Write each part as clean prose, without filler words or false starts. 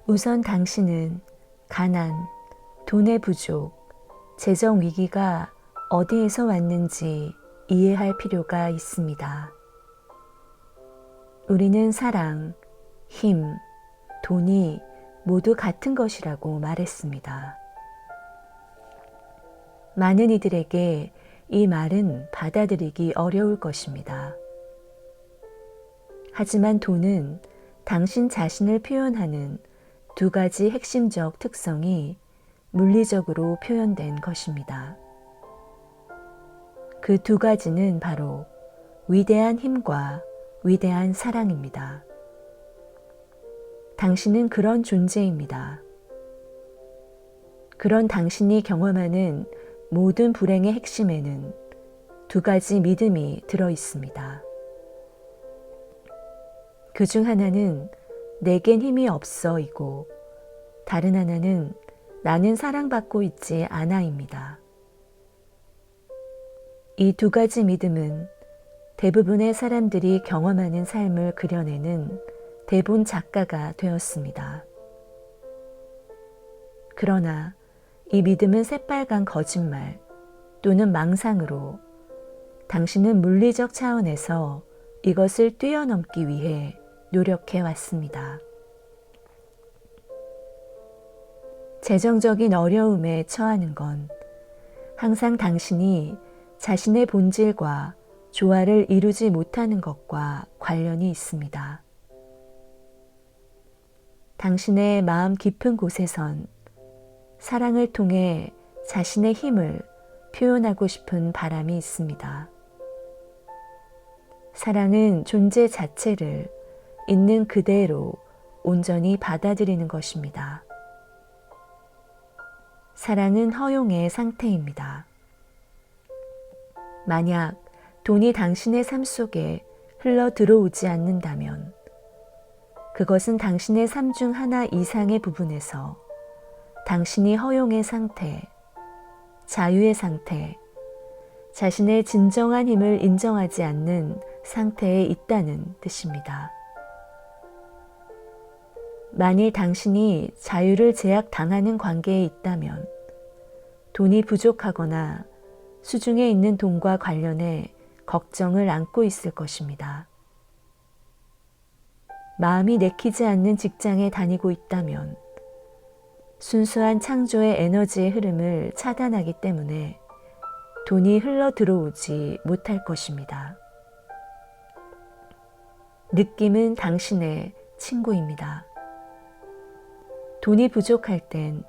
우선 당신은 가난, 돈의 부족, 재정 위기가 어디에서 왔는지 이해할 필요가 있습니다. 우리는 사랑, 힘, 돈이 모두 같은 것이라고 말했습니다. 많은 이들에게 이 말은 받아들이기 어려울 것입니다. 하지만 돈은 당신 자신을 표현하는 두 가지 핵심적 특성이 물리적으로 표현된 것입니다. 그 두 가지는 바로 위대한 힘과 위대한 사랑입니다. 당신은 그런 존재입니다. 그런 당신이 경험하는 모든 불행의 핵심에는 두 가지 믿음이 들어 있습니다. 그 중 하나는 내겐 힘이 없어이고 다른 하나는 나는 사랑받고 있지 않아입니다. 이 두 가지 믿음은 대부분의 사람들이 경험하는 삶을 그려내는 대본 작가가 되었습니다. 그러나 이 믿음은 새빨간 거짓말 또는 망상으로 당신은 물리적 차원에서 이것을 뛰어넘기 위해 노력해 왔습니다. 재정적인 어려움에 처하는 건 항상 당신이 자신의 본질과 조화를 이루지 못하는 것과 관련이 있습니다. 당신의 마음 깊은 곳에선 사랑을 통해 자신의 힘을 표현하고 싶은 바람이 있습니다. 사랑은 존재 자체를 있는 그대로 온전히 받아들이는 것입니다. 사랑은 허용의 상태입니다. 만약 돈이 당신의 삶 속에 흘러 들어오지 않는다면 그것은 당신의 삶 중 하나 이상의 부분에서 당신이 허용의 상태, 자유의 상태, 자신의 진정한 힘을 인정하지 않는 상태에 있다는 뜻입니다. 만일 당신이 자유를 제약당하는 관계에 있다면 돈이 부족하거나 수중에 있는 돈과 관련해 걱정을 안고 있을 것입니다. 마음이 내키지 않는 직장에 다니고 있다면 순수한 창조의 에너지의 흐름을 차단하기 때문에 돈이 흘러 들어오지 못할 것입니다. 느낌은 당신의 친구입니다. 돈이 부족할 땐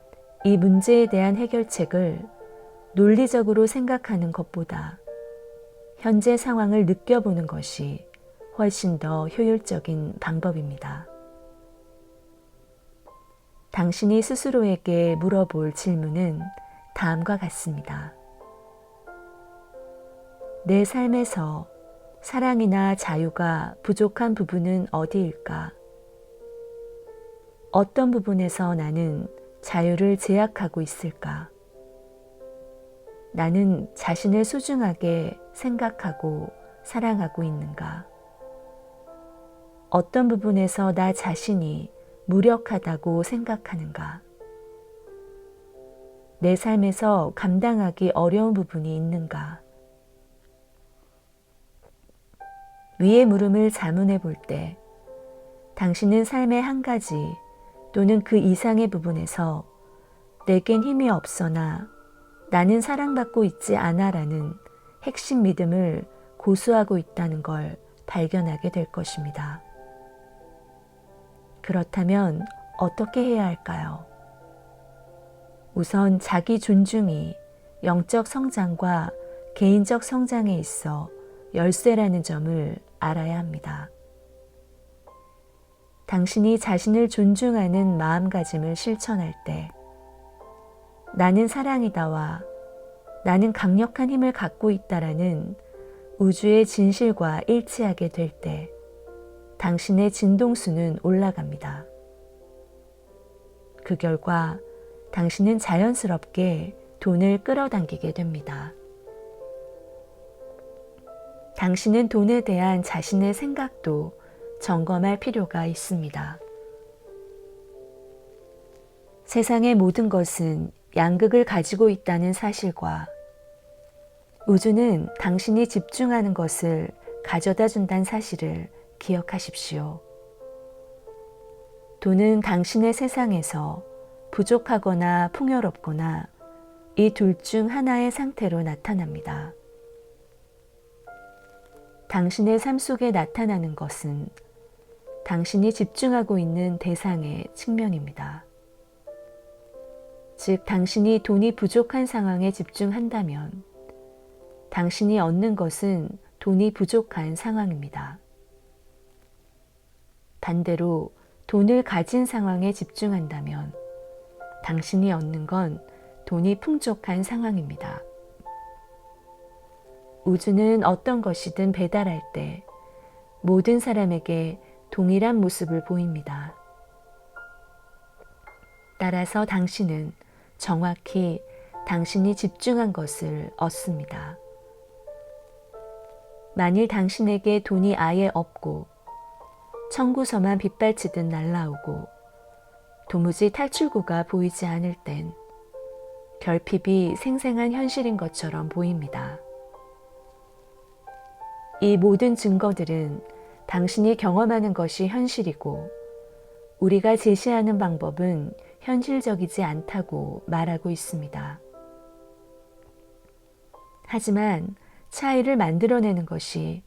이 문제에 대한 해결책을 논리적으로 생각하는 것보다 현재 상황을 느껴보는 것이 훨씬 더 효율적인 방법입니다. 당신이 스스로에게 물어볼 질문은 다음과 같습니다. 내 삶에서 사랑이나 자유가 부족한 부분은 어디일까? 어떤 부분에서 나는 자유를 제약하고 있을까? 나는 자신을 소중하게 생각하고 사랑하고 있는가? 어떤 부분에서 나 자신이 무력하다고 생각하는가? 내 삶에서 감당하기 어려운 부분이 있는가? 위의 물음을 자문해 볼 때 당신은 삶의 한 가지 또는 그 이상의 부분에서 내겐 힘이 없어나 나는 사랑받고 있지 않아라는 핵심 믿음을 고수하고 있다는 걸 발견하게 될 것입니다. 그렇다면 어떻게 해야 할까요? 우선 자기 존중이 영적 성장과 개인적 성장에 있어 열쇠라는 점을 알아야 합니다. 당신이 자신을 존중하는 마음가짐을 실천할 때 나는 사랑이다와 나는 강력한 힘을 갖고 있다라는 우주의 진실과 일치하게 될 때 당신의 진동수는 올라갑니다. 그 결과 당신은 자연스럽게 돈을 끌어당기게 됩니다. 당신은 돈에 대한 자신의 생각도 점검할 필요가 있습니다. 세상의 모든 것은 양극을 가지고 있다는 사실과 우주는 당신이 집중하는 것을 가져다 준다는 사실을 기억하십시오. 돈은 당신의 세상에서 부족하거나 풍요롭거나 이 둘 중 하나의 상태로 나타납니다. 당신의 삶 속에 나타나는 것은 당신이 집중하고 있는 대상의 측면입니다. 즉, 당신이 돈이 부족한 상황에 집중한다면 당신이 얻는 것은 돈이 부족한 상황입니다. 반대로 돈을 가진 상황에 집중한다면 당신이 얻는 건 돈이 풍족한 상황입니다. 우주는 어떤 것이든 배달할 때 모든 사람에게 동일한 모습을 보입니다. 따라서 당신은 정확히 당신이 집중한 것을 얻습니다. 만일 당신에게 돈이 아예 없고 청구서만 빗발치듯 날아오고 도무지 탈출구가 보이지 않을 땐 결핍이 생생한 현실인 것처럼 보입니다. 이 모든 증거들은 당신이 경험하는 것이 현실이고 우리가 제시하는 방법은 현실적이지 않다고 말하고 있습니다. 하지만 차이를 만들어내는 것이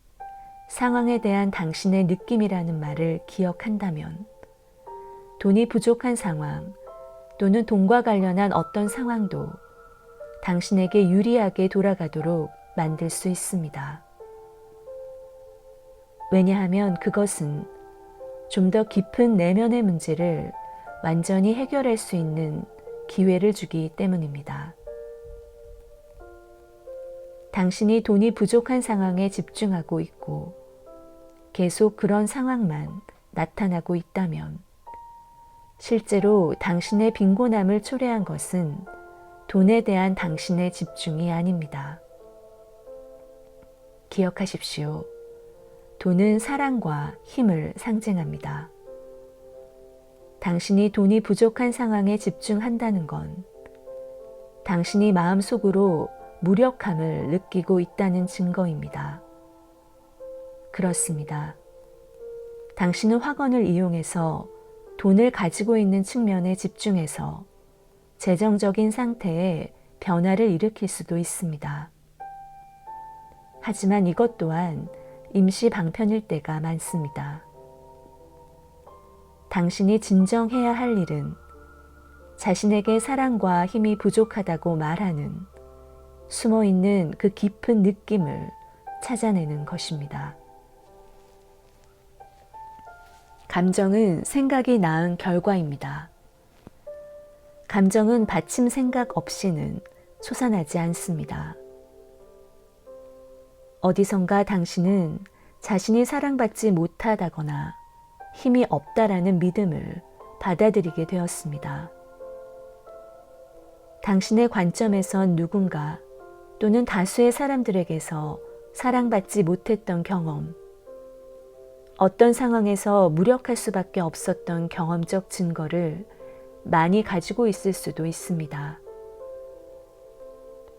상황에 대한 당신의 느낌이라는 말을 기억한다면 돈이 부족한 상황 또는 돈과 관련한 어떤 상황도 당신에게 유리하게 돌아가도록 만들 수 있습니다. 왜냐하면 그것은 좀 더 깊은 내면의 문제를 완전히 해결할 수 있는 기회를 주기 때문입니다. 당신이 돈이 부족한 상황에 집중하고 있고 계속 그런 상황만 나타나고 있다면 실제로 당신의 빈곤함을 초래한 것은 돈에 대한 당신의 집중이 아닙니다. 기억하십시오. 돈은 사랑과 힘을 상징합니다. 당신이 돈이 부족한 상황에 집중한다는 건 당신이 마음속으로 무력함을 느끼고 있다는 증거입니다. 그렇습니다. 당신은 확언을 이용해서 돈을 가지고 있는 측면에 집중해서 재정적인 상태에 변화를 일으킬 수도 있습니다. 하지만 이것 또한 임시 방편일 때가 많습니다. 당신이 진정 해야 할 일은 자신에게 사랑과 힘이 부족하다고 말하는 숨어있는 그 깊은 느낌을 찾아내는 것입니다. 감정은 생각이 낳은 결과입니다. 감정은 받침 생각 없이는 솟아나지 않습니다. 어디선가 당신은 자신이 사랑받지 못하다거나 힘이 없다라는 믿음을 받아들이게 되었습니다. 당신의 관점에선 누군가 또는 다수의 사람들에게서 사랑받지 못했던 경험, 어떤 상황에서 무력할 수밖에 없었던 경험적 증거를 많이 가지고 있을 수도 있습니다.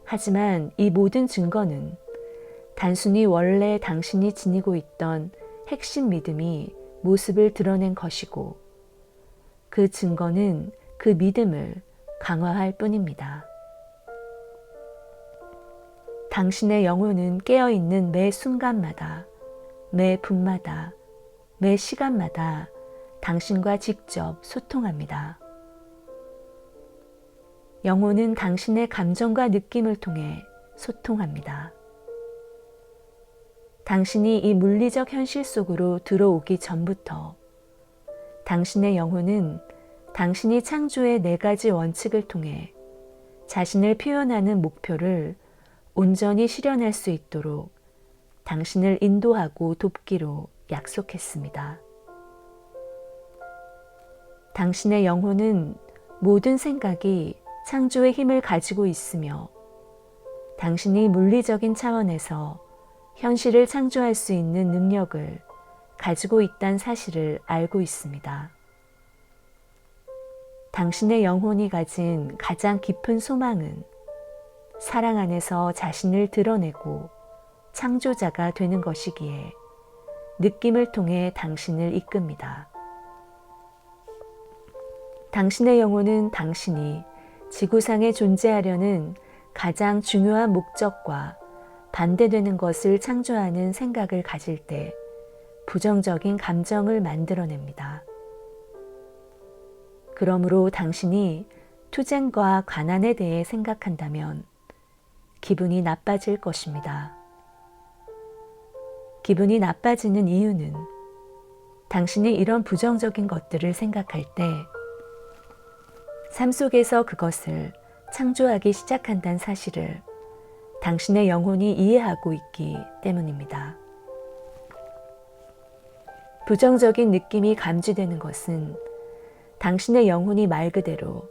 하지만 이 모든 증거는 단순히 원래 당신이 지니고 있던 핵심 믿음이 모습을 드러낸 것이고 그 증거는 그 믿음을 강화할 뿐입니다. 당신의 영혼은 깨어있는 매 순간마다, 매 분마다, 매 시간마다 당신과 직접 소통합니다. 영혼은 당신의 감정과 느낌을 통해 소통합니다. 당신이 이 물리적 현실 속으로 들어오기 전부터 당신의 영혼은 당신이 창조의 4가지 원칙을 통해 자신을 표현하는 목표를 온전히 실현할 수 있도록 당신을 인도하고 돕기로 약속했습니다. 당신의 영혼은 모든 생각이 창조의 힘을 가지고 있으며 당신이 물리적인 차원에서 현실을 창조할 수 있는 능력을 가지고 있다는 사실을 알고 있습니다. 당신의 영혼이 가진 가장 깊은 소망은 사랑 안에서 자신을 드러내고 창조자가 되는 것이기에 느낌을 통해 당신을 이끕니다. 당신의 영혼은 당신이 지구상에 존재하려는 가장 중요한 목적과 반대되는 것을 창조하는 생각을 가질 때 부정적인 감정을 만들어냅니다. 그러므로 당신이 투쟁과 가난에 대해 생각한다면 기분이 나빠질 것입니다. 기분이 나빠지는 이유는 당신이 이런 부정적인 것들을 생각할 때 삶 속에서 그것을 창조하기 시작한다는 사실을 당신의 영혼이 이해하고 있기 때문입니다. 부정적인 느낌이 감지되는 것은 당신의 영혼이 말 그대로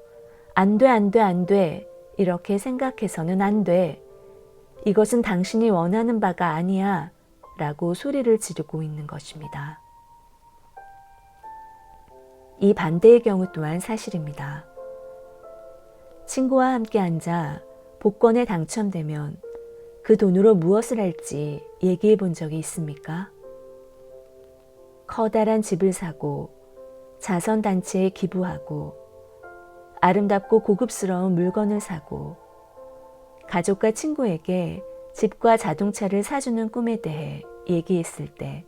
안 돼, 안 돼, 안 돼 이렇게 생각해서는 안 돼. 이것은 당신이 원하는 바가 아니야 라고 소리를 지르고 있는 것입니다. 이 반대의 경우 또한 사실입니다. 친구와 함께 앉아 복권에 당첨되면 그 돈으로 무엇을 할지 얘기해 본 적이 있습니까? 커다란 집을 사고 자선단체에 기부하고 아름답고 고급스러운 물건을 사고 가족과 친구에게 집과 자동차를 사주는 꿈에 대해 얘기했을 때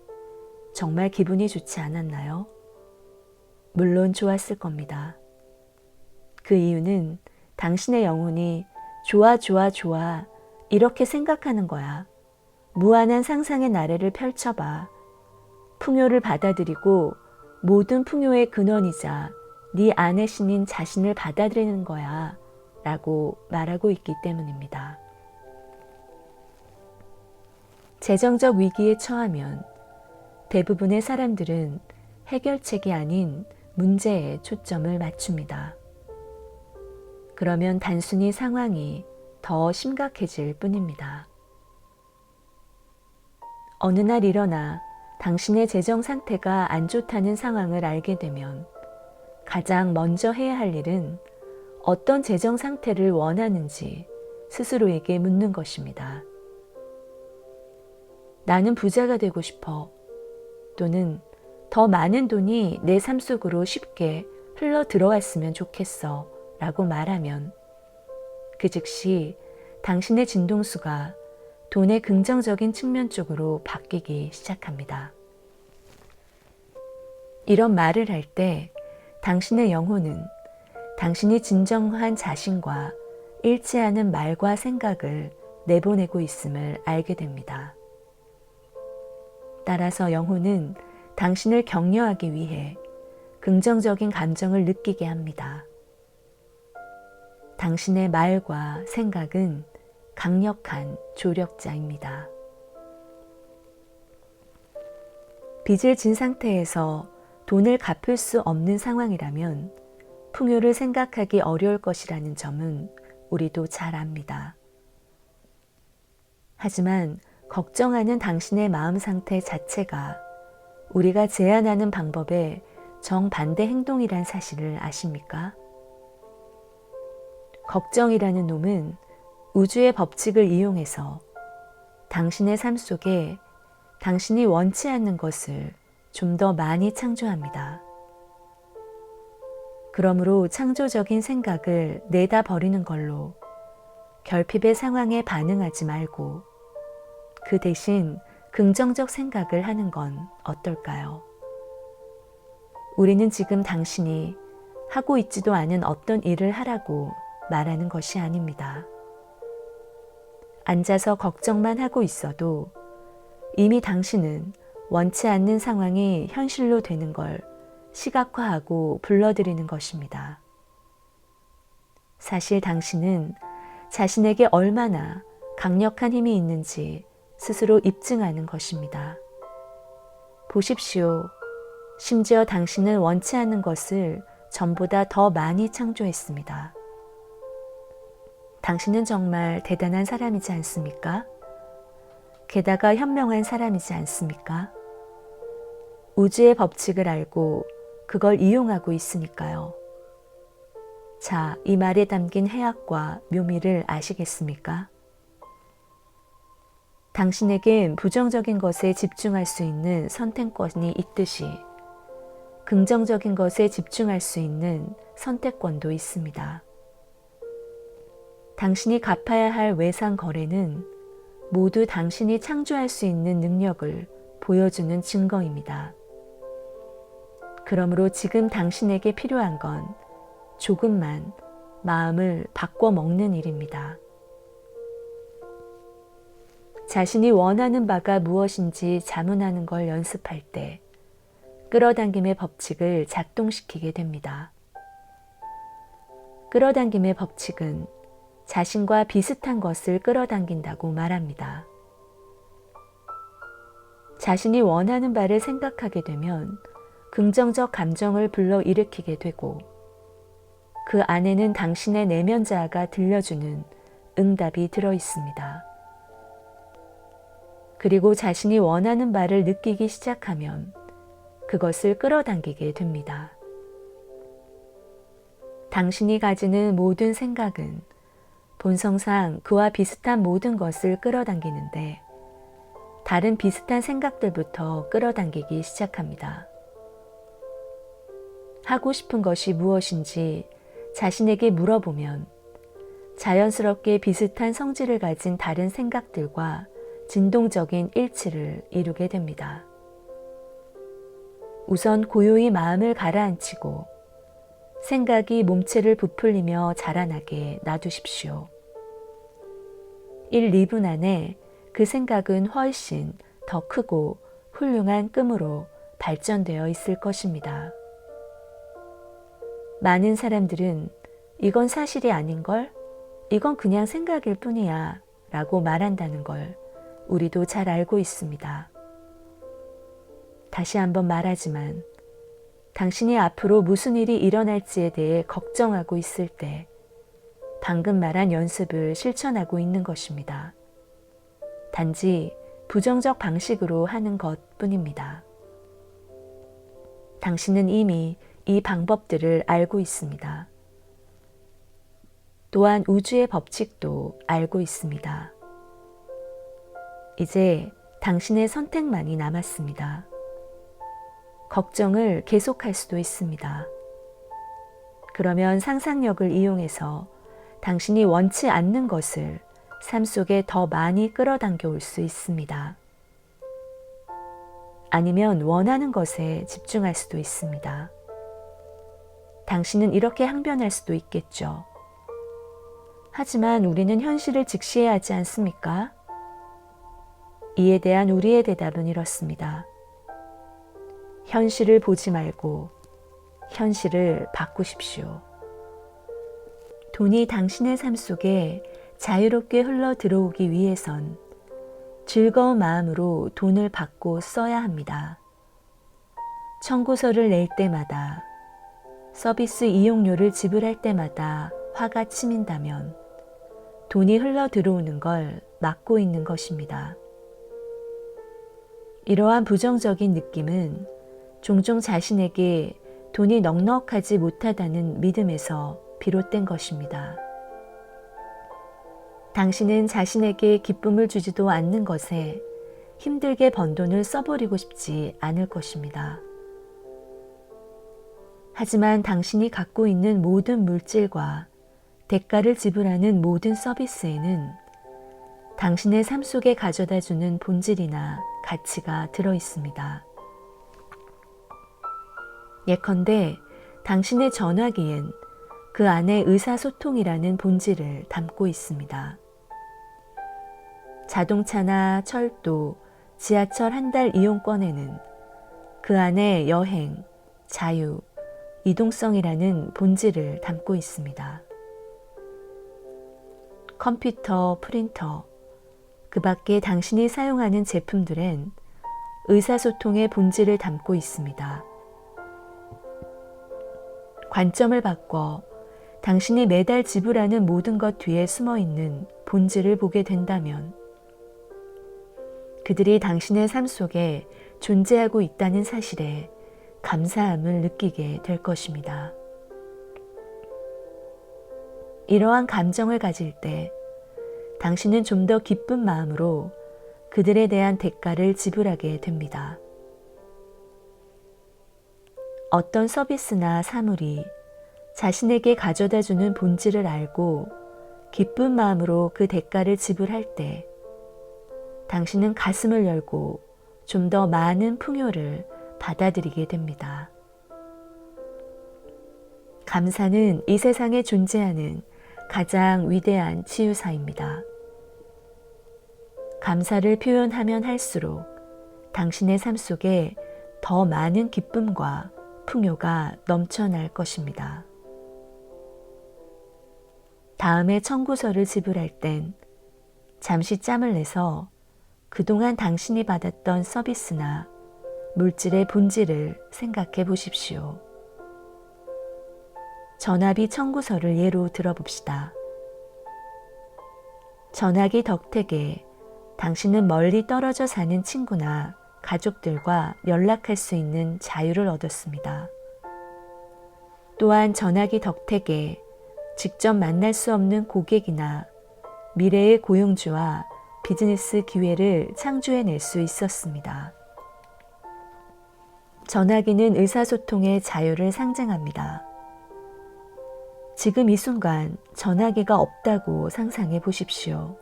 정말 기분이 좋지 않았나요? 물론 좋았을 겁니다. 그 이유는 당신의 영혼이 좋아, 좋아, 좋아 이렇게 생각하는 거야. 무한한 상상의 나래를 펼쳐봐. 풍요를 받아들이고 모든 풍요의 근원이자 네 안의 신인 자신을 받아들이는 거야 라고 말하고 있기 때문입니다. 재정적 위기에 처하면 대부분의 사람들은 해결책이 아닌 문제에 초점을 맞춥니다. 그러면 단순히 상황이 더 심각해질 뿐입니다. 어느 날 일어나 당신의 재정 상태가 안 좋다는 상황을 알게 되면 가장 먼저 해야 할 일은 어떤 재정 상태를 원하는지 스스로에게 묻는 것입니다. 나는 부자가 되고 싶어. 또는 더 많은 돈이 내 삶 속으로 쉽게 흘러 들어왔으면 좋겠어 라고 말하면 그 즉시 당신의 진동수가 돈의 긍정적인 측면 쪽으로 바뀌기 시작합니다. 이런 말을 할 때 당신의 영혼은 당신이 진정한 자신과 일치하는 말과 생각을 내보내고 있음을 알게 됩니다. 따라서 영혼은 당신을 격려하기 위해 긍정적인 감정을 느끼게 합니다. 당신의 말과 생각은 강력한 조력자입니다. 빚을 진 상태에서 돈을 갚을 수 없는 상황이라면 풍요를 생각하기 어려울 것이라는 점은 우리도 잘 압니다. 하지만 걱정하는 당신의 마음 상태 자체가 우리가 제안하는 방법의 정반대 행동이란 사실을 아십니까? 걱정이라는 놈은 우주의 법칙을 이용해서 당신의 삶 속에 당신이 원치 않는 것을 좀 더 많이 창조합니다. 그러므로 창조적인 생각을 내다 버리는 걸로 결핍의 상황에 반응하지 말고 그 대신 긍정적 생각을 하는 건 어떨까요? 우리는 지금 당신이 하고 있지도 않은 어떤 일을 하라고 말하는 것이 아닙니다. 앉아서 걱정만 하고 있어도 이미 당신은 원치 않는 상황이 현실로 되는 걸 시각화하고 불러들이는 것입니다. 사실 당신은 자신에게 얼마나 강력한 힘이 있는지 스스로 입증하는 것입니다. 보십시오. 심지어 당신은 원치 않는 것을 전보다 더 많이 창조했습니다. 당신은 정말 대단한 사람이지 않습니까? 게다가 현명한 사람이지 않습니까? 우주의 법칙을 알고 그걸 이용하고 있으니까요. 자, 이 말에 담긴 해악과 묘미를 아시겠습니까? 당신에겐 부정적인 것에 집중할 수 있는 선택권이 있듯이 긍정적인 것에 집중할 수 있는 선택권도 있습니다. 당신이 갚아야 할 외상 거래는 모두 당신이 창조할 수 있는 능력을 보여주는 증거입니다. 그러므로 지금 당신에게 필요한 건 조금만 마음을 바꿔 먹는 일입니다. 자신이 원하는 바가 무엇인지 자문하는 걸 연습할 때 끌어당김의 법칙을 작동시키게 됩니다. 끌어당김의 법칙은 자신과 비슷한 것을 끌어당긴다고 말합니다. 자신이 원하는 바를 생각하게 되면 긍정적 감정을 불러일으키게 되고 그 안에는 당신의 내면 자아가 들려주는 응답이 들어 있습니다. 그리고 자신이 원하는 바를 느끼기 시작하면 그것을 끌어당기게 됩니다. 당신이 가지는 모든 생각은 본성상 그와 비슷한 모든 것을 끌어당기는데 다른 비슷한 생각들부터 끌어당기기 시작합니다. 하고 싶은 것이 무엇인지 자신에게 물어보면 자연스럽게 비슷한 성질을 가진 다른 생각들과 진동적인 일치를 이루게 됩니다. 우선 고요히 마음을 가라앉히고 생각이 몸체를 부풀리며 자라나게 놔두십시오. 1, 2분 안에 그 생각은 훨씬 더 크고 훌륭한 꿈으로 발전되어 있을 것입니다. 많은 사람들은 이건 사실이 아닌걸? 이건 그냥 생각일 뿐이야 라고 말한다는 걸 우리도 잘 알고 있습니다. 다시 한번 말하지만 당신이 앞으로 무슨 일이 일어날지에 대해 걱정하고 있을 때 방금 말한 연습을 실천하고 있는 것입니다. 단지 부정적 방식으로 하는 것 뿐입니다. 당신은 이미 이 방법들을 알고 있습니다. 또한 우주의 법칙도 알고 있습니다. 이제 당신의 선택만이 남았습니다. 걱정을 계속할 수도 있습니다. 그러면 상상력을 이용해서 당신이 원치 않는 것을 삶 속에 더 많이 끌어당겨 올 수 있습니다. 아니면 원하는 것에 집중할 수도 있습니다. 당신은 이렇게 항변할 수도 있겠죠. 하지만 우리는 현실을 직시해야 하지 않습니까? 이에 대한 우리의 대답은 이렇습니다. 현실을 보지 말고 현실을 바꾸십시오. 돈이 당신의 삶 속에 자유롭게 흘러 들어오기 위해선 즐거운 마음으로 돈을 받고 써야 합니다. 청구서를 낼 때마다, 서비스 이용료를 지불할 때마다 화가 치민다면 돈이 흘러 들어오는 걸 막고 있는 것입니다. 이러한 부정적인 느낌은 종종 자신에게 돈이 넉넉하지 못하다는 믿음에서 비롯된 것입니다. 당신은 자신에게 기쁨을 주지도 않는 것에 힘들게 번 돈을 써버리고 싶지 않을 것입니다. 하지만 당신이 갖고 있는 모든 물질과 대가를 지불하는 모든 서비스에는 당신의 삶 속에 가져다주는 본질이나 가치가 들어 있습니다. 예컨대 당신의 전화기엔 그 안에 의사소통이라는 본질을 담고 있습니다. 자동차나 철도, 지하철 한 달 이용권에는 그 안에 여행, 자유, 이동성이라는 본질을 담고 있습니다. 컴퓨터, 프린터, 그 밖에 당신이 사용하는 제품들엔 의사소통의 본질을 담고 있습니다. 관점을 바꿔 당신이 매달 지불하는 모든 것 뒤에 숨어있는 본질을 보게 된다면 그들이 당신의 삶 속에 존재하고 있다는 사실에 감사함을 느끼게 될 것입니다. 이러한 감정을 가질 때 당신은 좀 더 기쁜 마음으로 그들에 대한 대가를 지불하게 됩니다. 어떤 서비스나 사물이 자신에게 가져다 주는 본질을 알고 기쁜 마음으로 그 대가를 지불할 때 당신은 가슴을 열고 좀 더 많은 풍요를 받아들이게 됩니다. 감사는 이 세상에 존재하는 가장 위대한 치유사입니다. 감사를 표현하면 할수록 당신의 삶 속에 더 많은 기쁨과 풍요가 넘쳐날 것입니다. 다음에 청구서를 지불할 땐 잠시 짬을 내서 그동안 당신이 받았던 서비스나 물질의 본질을 생각해 보십시오. 전화비 청구서를 예로 들어봅시다. 전화기 덕택에 당신은 멀리 떨어져 사는 친구나 가족들과 연락할 수 있는 자유를 얻었습니다. 또한 전화기 덕택에 직접 만날 수 없는 고객이나 미래의 고용주와 비즈니스 기회를 창조해낼 수 있었습니다. 전화기는 의사소통의 자유를 상징합니다. 지금 이 순간 전화기가 없다고 상상해 보십시오.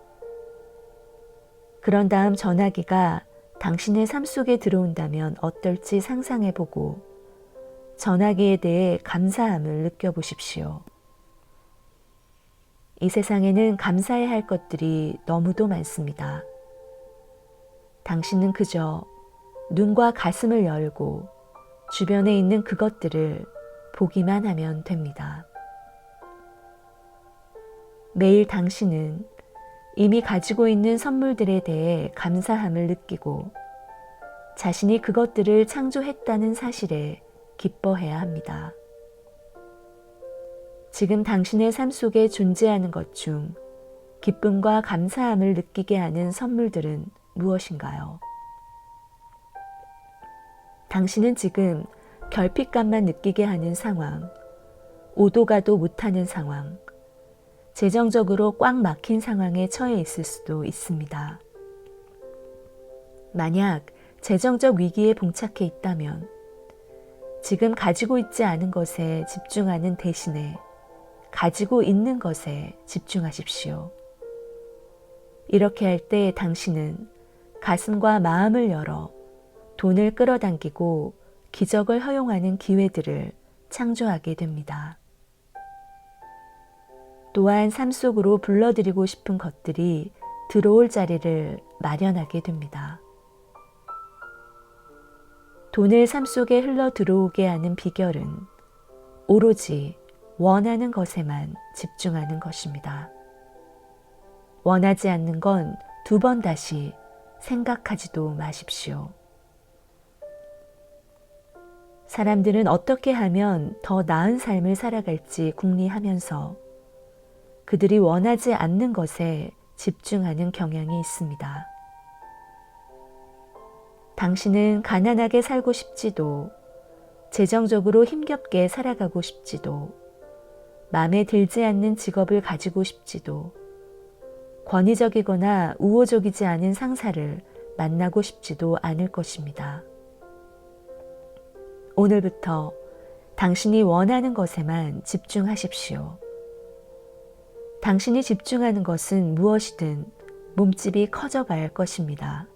그런 다음 전화기가 당신의 삶 속에 들어온다면 어떨지 상상해 보고 전화기에 대해 감사함을 느껴보십시오. 이 세상에는 감사해야 할 것들이 너무도 많습니다. 당신은 그저 눈과 가슴을 열고 주변에 있는 그것들을 보기만 하면 됩니다. 매일 당신은 이미 가지고 있는 선물들에 대해 감사함을 느끼고 자신이 그것들을 창조했다는 사실에 기뻐해야 합니다. 지금 당신의 삶 속에 존재하는 것 중 기쁨과 감사함을 느끼게 하는 선물들은 무엇인가요? 당신은 지금 결핍감만 느끼게 하는 상황, 오도 가도 못하는 상황, 재정적으로 꽉 막힌 상황에 처해 있을 수도 있습니다. 만약 재정적 위기에 봉착해 있다면 지금 가지고 있지 않은 것에 집중하는 대신에 가지고 있는 것에 집중하십시오. 이렇게 할 때 당신은 가슴과 마음을 열어 돈을 끌어당기고 기적을 허용하는 기회들을 창조하게 됩니다. 또한 삶 속으로 불러들이고 싶은 것들이 들어올 자리를 마련하게 됩니다. 돈을 삶 속에 흘러 들어오게 하는 비결은 오로지 원하는 것에만 집중하는 것입니다. 원하지 않는 건 2번 다시 생각하지도 마십시오. 사람들은 어떻게 하면 더 나은 삶을 살아갈지 궁리하면서 그들이 원하지 않는 것에 집중하는 경향이 있습니다. 당신은 가난하게 살고 싶지도, 재정적으로 힘겹게 살아가고 싶지도, 마음에 들지 않는 직업을 가지고 싶지도, 권위적이거나 우호적이지 않은 상사를 만나고 싶지도 않을 것입니다. 오늘부터 당신이 원하는 것에만 집중하십시오. 당신이 집중하는 것은 무엇이든 몸집이 커져갈 것입니다.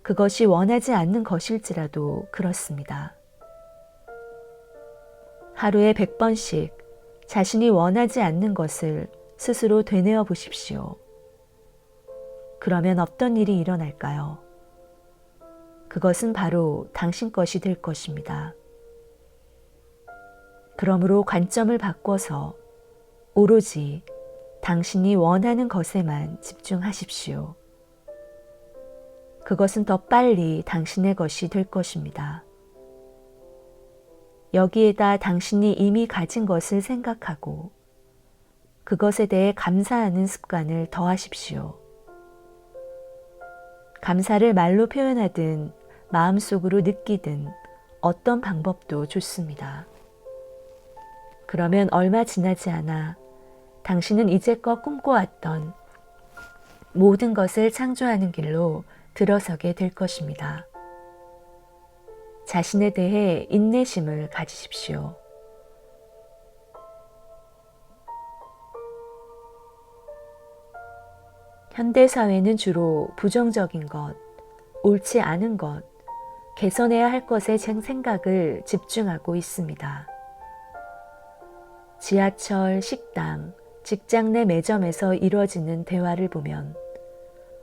그것이 원하지 않는 것일지라도 그렇습니다. 하루에 100번씩 자신이 원하지 않는 것을 스스로 되뇌어 보십시오. 그러면 어떤 일이 일어날까요? 그것은 바로 당신 것이 될 것입니다. 그러므로 관점을 바꿔서 오로지 당신이 원하는 것에만 집중하십시오. 그것은 더 빨리 당신의 것이 될 것입니다. 여기에다 당신이 이미 가진 것을 생각하고 그것에 대해 감사하는 습관을 더하십시오. 감사를 말로 표현하든 마음속으로 느끼든 어떤 방법도 좋습니다. 그러면 얼마 지나지 않아 당신은 이제껏 꿈꿔왔던 모든 것을 창조하는 길로 들어서게 될 것입니다. 자신에 대해 인내심을 가지십시오. 현대사회는 주로 부정적인 것, 옳지 않은 것, 개선해야 할 것에 생각을 집중하고 있습니다. 지하철, 식당, 직장 내 매점에서 이루어지는 대화를 보면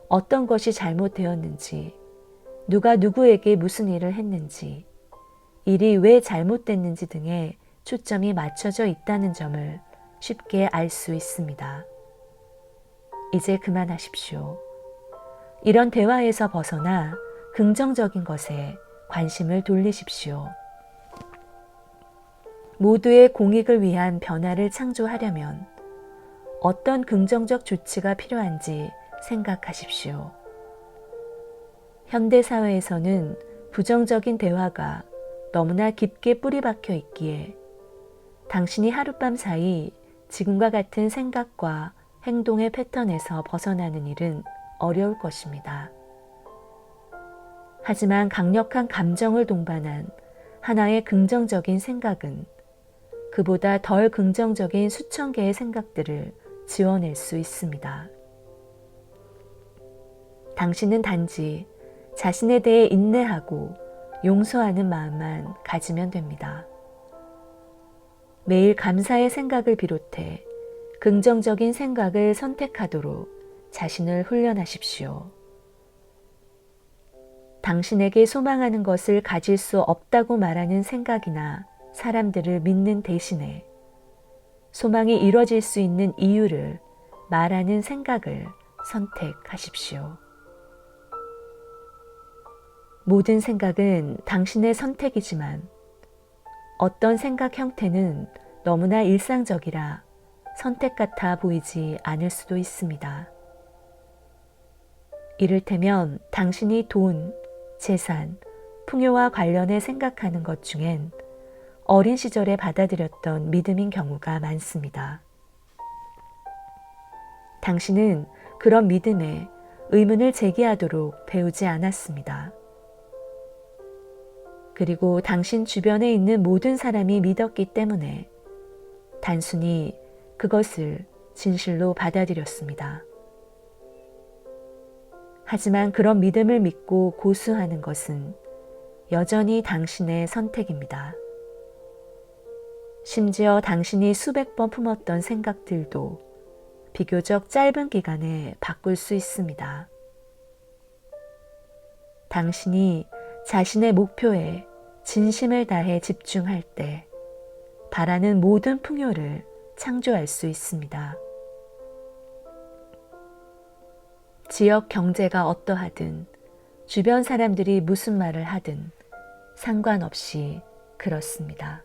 어떤 것이 잘못되었는지, 누가 누구에게 무슨 일을 했는지, 일이 왜 잘못됐는지 등에 초점이 맞춰져 있다는 점을 쉽게 알 수 있습니다. 이제 그만하십시오. 이런 대화에서 벗어나 긍정적인 것에 관심을 돌리십시오. 모두의 공익을 위한 변화를 창조하려면 어떤 긍정적 조치가 필요한지 생각하십시오. 현대사회에서는 부정적인 대화가 너무나 깊게 뿌리박혀 있기에 당신이 하룻밤 사이 지금과 같은 생각과 행동의 패턴에서 벗어나는 일은 어려울 것입니다. 하지만 강력한 감정을 동반한 하나의 긍정적인 생각은 그보다 덜 긍정적인 수천 개의 생각들을 지워낼 수 있습니다. 당신은 단지 자신에 대해 인내하고 용서하는 마음만 가지면 됩니다. 매일 감사의 생각을 비롯해 긍정적인 생각을 선택하도록 자신을 훈련하십시오. 당신에게 소망하는 것을 가질 수 없다고 말하는 생각이나 사람들을 믿는 대신에 소망이 이뤄질 수 있는 이유를 말하는 생각을 선택하십시오. 모든 생각은 당신의 선택이지만 어떤 생각 형태는 너무나 일상적이라 선택 같아 보이지 않을 수도 있습니다. 이를테면 당신이 돈, 재산, 풍요와 관련해 생각하는 것 중엔 어린 시절에 받아들였던 믿음인 경우가 많습니다. 당신은 그런 믿음에 의문을 제기하도록 배우지 않았습니다. 그리고 당신 주변에 있는 모든 사람이 믿었기 때문에 단순히 그것을 진실로 받아들였습니다. 하지만 그런 믿음을 믿고 고수하는 것은 여전히 당신의 선택입니다. 심지어 당신이 수백 번 품었던 생각들도 비교적 짧은 기간에 바꿀 수 있습니다. 당신이 자신의 목표에 진심을 다해 집중할 때 바라는 모든 풍요를 창조할 수 있습니다. 지역 경제가 어떠하든 주변 사람들이 무슨 말을 하든 상관없이 그렇습니다.